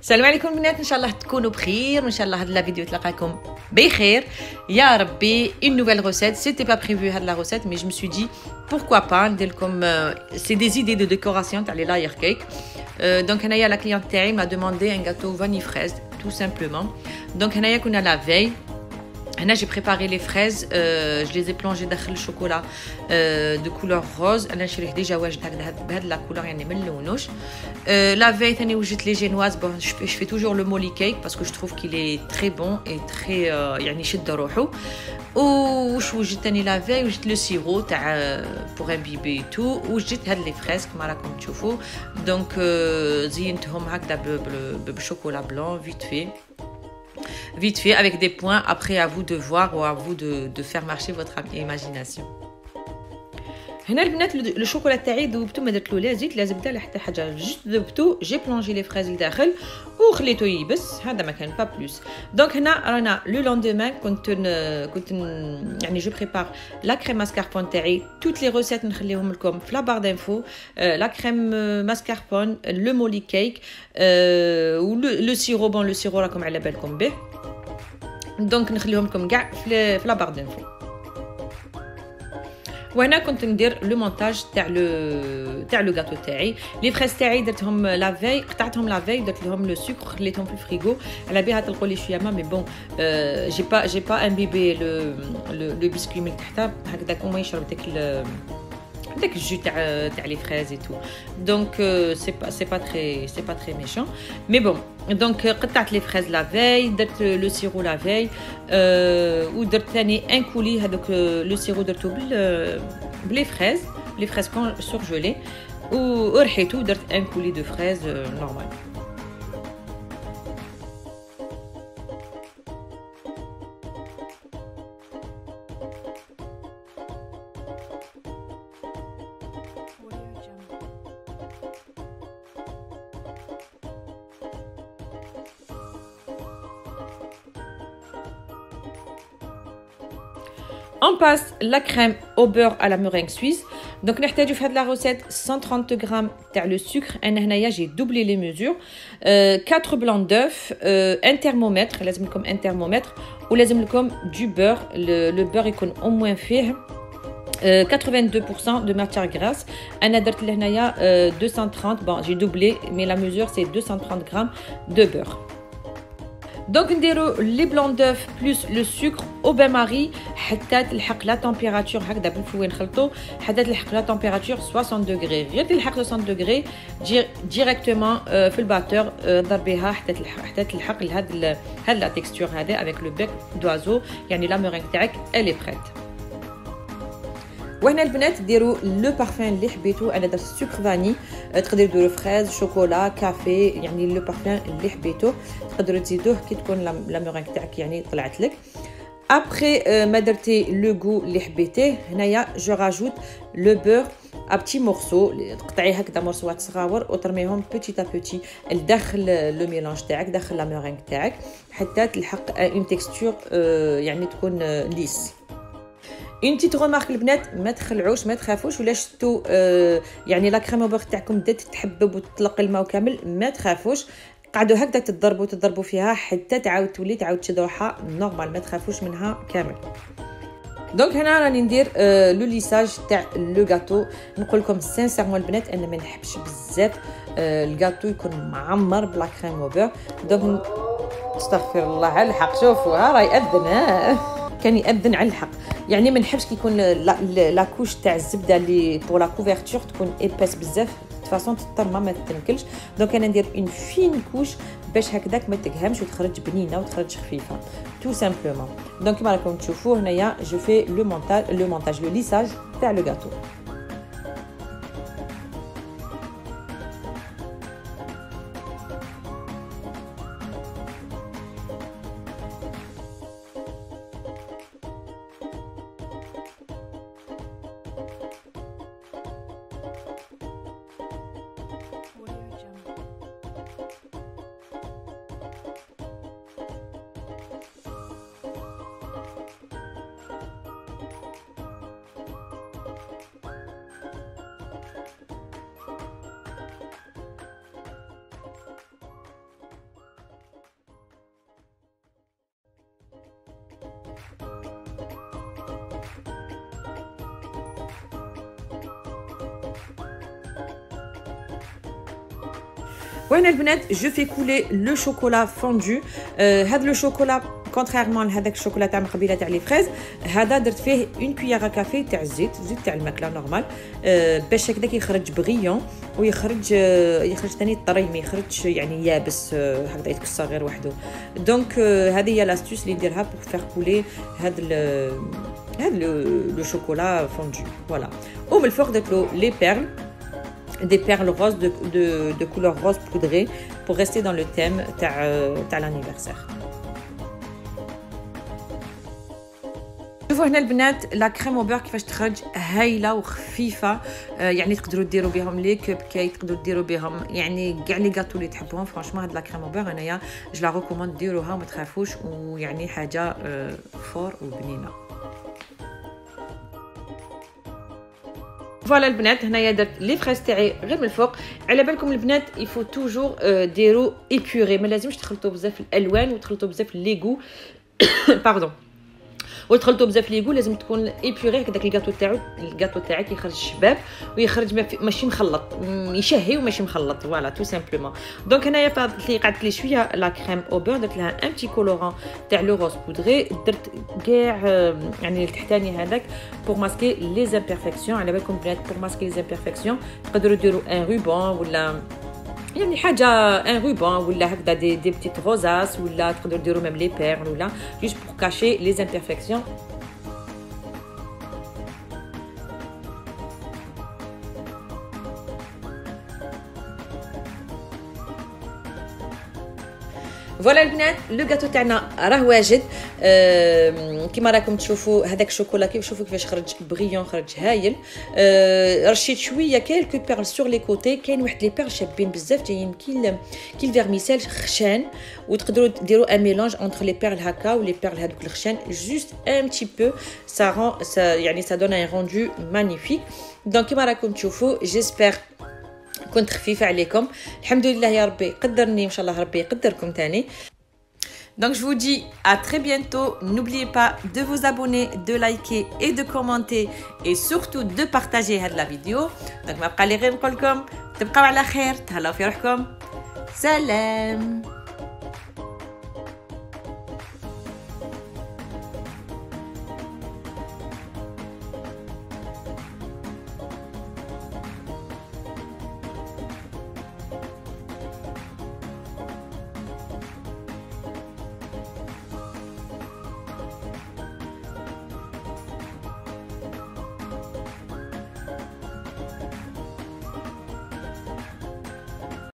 السلام عليكم البنات، ان شاء الله تكونوا بخير وان شاء الله هاد لا فيديو تلقاكم بخير يا ربي. une nouvelle recette, c'était pas prévu هاد la recette mais je me suis dit pourquoi pas ندير لكم c'est des idées de décoration تاع لي لاير كيك. donc هنايا la cliente تاعي m'a demandé un gâteau vanille fraise tout simplement. donc هنايا كنا la veille. Là, j'ai préparé les fraises, je les ai plongées dans le chocolat de couleur rose. Là, j'ai déjà de la couleur la veille, j'ai les génoises. Bon, je fais toujours le molly cake parce que je trouve qu'il est très bon et très يشد روحه. وجيت la veille وجيت le sirop pour imbiber et tout. وجيت هاد les fraises comme راكم تشوفوا. Donc زينتهم هكذا بشوكولا blanc vite fait avec des points. Après à vous de voir ou à vous de faire marcher votre imagination. هنا البنات لو شوكولا تاعي ذوبته ما درت له لا زيت لا زبده لا حتى حاجه، جست ذوبته جي بلونجي لي فريز لداخل وخليته يبس، هذا ما كان با بلوس. دونك هنا رانا لو لوندومان كنت يعني جو بريبار لا كريم ماسكاربون تاعي. توت لي روسيت نخليهم لكم في لا بار دانفو. لا كريم ماسكاربون، لو مولي كيك و لو سيرو. بون لو سيرو راكم على بالكم به، دونك نخليهم لكم كاع في لا بار دانفو. وهنا كنت ندير لو مونتاج تاع لو غاتو تاعي. لي فريز تاعي درتهم لا في، قطعتهم لا في، درت لهم لو سكر، خليتهم في الفريغو. على بها تلقوا لي شويه ما مي بون جي با امبيبي لو بسكوي من تحت هكذا كوما يشرب داك الجو تاع لي فريز اي تو. دونك سي با تري ميشون مي بون. دونك قطعت لي فريز لا في، درت لو سيرو لا في ودرت ثاني ان كولي هذوك لو سيرو درتو بلي فريز كون سورجولي ورحيتو، درت ان كولي دو فريز نورمال. On passe la crème au beurre à la meringue suisse. Donc, nous avons fait la recette 130 g de sucre. J'ai doublé les mesures. 4 blancs d'œufs, un thermomètre, comme un thermomètre, ou comme du beurre. Le beurre est au moins fait 82% de matière grasse. On a 230. Bon, j'ai doublé, mais la mesure c'est 230 g de beurre. Donc نديرو لي بلون دوف بلس لو سكر او bain-marie حتى تلحق لا تمبيراتور هكذا بالفوين نخلطو حتى تلحق لا تمبيراتور 60 دوغري. غير تلحق 60 دوغري ديريكتومون في الباتور ضربيها حتى تلحق لهاد لا تيكستور هذا افيك لو بيك دوازو، يعني لا مورينغ تاعك الي بريت. وهنا البنات ديروا لو بارفان اللي حبيتو. انا درت سكر فاني، تقدروا ديروا فريز، شوكولا، كافي، يعني لو بارفان اللي حبيتو تقدروا تزيدوه كي تكون لا مورينغ تاعك يعني طلعت لك. ابري ما درتي لو غو اللي حبيتيه، هنايا جو راجوت لو بور ا بتي مورسو، تقطعي هكذا مرصوات صغاور وترميهم بوتي ا بوتي لداخل لو ميلانج تاعك، داخل لا مورينغ تاعك حتى تلحق اون تيكستور يعني تكون ليس. اون تيت رومارك البنات، ما تخلعوش ما تخافوش ولا شفتوا يعني لا كريم بوغ تاعكم بدات تحبب وتطلق الماء كامل، ما تخافوش، قعدوا هكذا تضربوا فيها حتى تعاود تشد روحها نورمال، ما تخافوش منها كامل. دونك هنا راني ندير لو ليساج تاع لو غاتو. نقول لكم سانسيرمون البنات انا ما نحبش بزاف الغاتو يكون معمر بلا كريم بوغ. دونك استغفر الله على الحق، شوفوا راه يأذن كان يأذن على الحق، يعني ما نحبش كي يكون لا كوش تاع الزبده اللي بور لا كوفرتور تكون ايباس بزاف دو فاصون تطرمه ما تتنكلش. دونك انا ندير اون فين كوش باش هكذاك ما تقهمش وتخرج بنينه وتخرج خفيفه تو سامبلومون. دونك كما راكم تشوفوا هنايا جو في لو مونتاج لو ليساج تاع لو غاتو. وهنا البنات جو في كولي لو شوكولا فوندو. هذا لو شوكولا كونتريرمون لهذاك الشوكولا تاع من قبيله تاع لي فريز، هذا درت فيه اون كويير كافي تاع الزيت تاع الماكله نورمال، باش هكذاك يخرج بغيون ويخرج ثاني طري، ما يخرجش يعني يابس هكذا يتكسر غير وحده. دونك هذه هي لاستوس اللي نديرها بور فير كولي هذا لو شوكولا فوندو. فوالا. ومن الفوق درت له لي بيرل، des perles roses de couleur rose poudrée pour rester dans le thème تاع l'anniversaire. شوفوا هنا البنات لا كريم او بور كيفاش تخرج هايله وخفيفه، يعني تقدروا ديروا بهم لي كوب كيك، تقدروا ديروا بهم يعني كاع لي غاتو اللي تحبوهم. فرانشمون هاد لا كريم او بور انايا جو لا ريكوموند ديروها وما تخافوش، ويعني حاجه فور وبنينه. فوالا البنات هنايا درت لي فريز تاعي غير من الفوق. على بالكم البنات يفو توجور ديروا ايبوري، ما لازمش تخلطوا بزاف الالوان وتخلطوا بزاف ليغو باردون وتخلطوا بزاف ليغو، لازم تكون ايبوري هكذاك الكاطو تاعك يخرج شباب ويخرج ماشي مخلط، يشهي وماشي مخلط. فوالا تو سامبلومون. دونك هنايا فاضت لي قعدت لي شويه لا كريم او بور، درت لها ان بتي كولورون تاع لو روز بودري، درت كاع يعني التحتاني هذاك بور ماسكي لي زامبيرفيكسيون. على بالكم بنات بور ماسكي لي زامبيرفيكسيون تقدروا ديروا ان روبون ولا يعني حاجه ان روبون ولا هكذا دي بتيت روزاس، ولا تقدروا ديروا ميم لي بيرل ولا جوست بور كاشي لي زامبيرفيكسيون. فوالا البنات لو غاتو تاعنا راه واجد. كيما راكم تشوفوا هذاك الشوكولا شوفوا كيفاش خرج بغيون، خرج هايل. رشيت شويه كالكو بيرل سور لي كوتي، كاين واحد لي بيرل شابين بزاف جايين كي الفيرميسيل خشان، وتقدروا ديروا ان ميلونج انتر لي بيرل هكا ولي بيرل هذوك الخشان، جوست ان بتي بو سا يعني سا دون ان روندو مانيفيك. دونك كيما راكم تشوفوا جيسبر كنت خفيفه عليكم. الحمد لله يا ربي قدرني، ان شاء الله ربي يقدركم تاني. Donc je vous dis à très bientôt. N'oubliez pas de vous abonner, de liker et de commenter et surtout de partager la vidéo. Donc ما بقى لي غير نقول لكم تبقاو على خير، تهلاو في روحكم، سلام.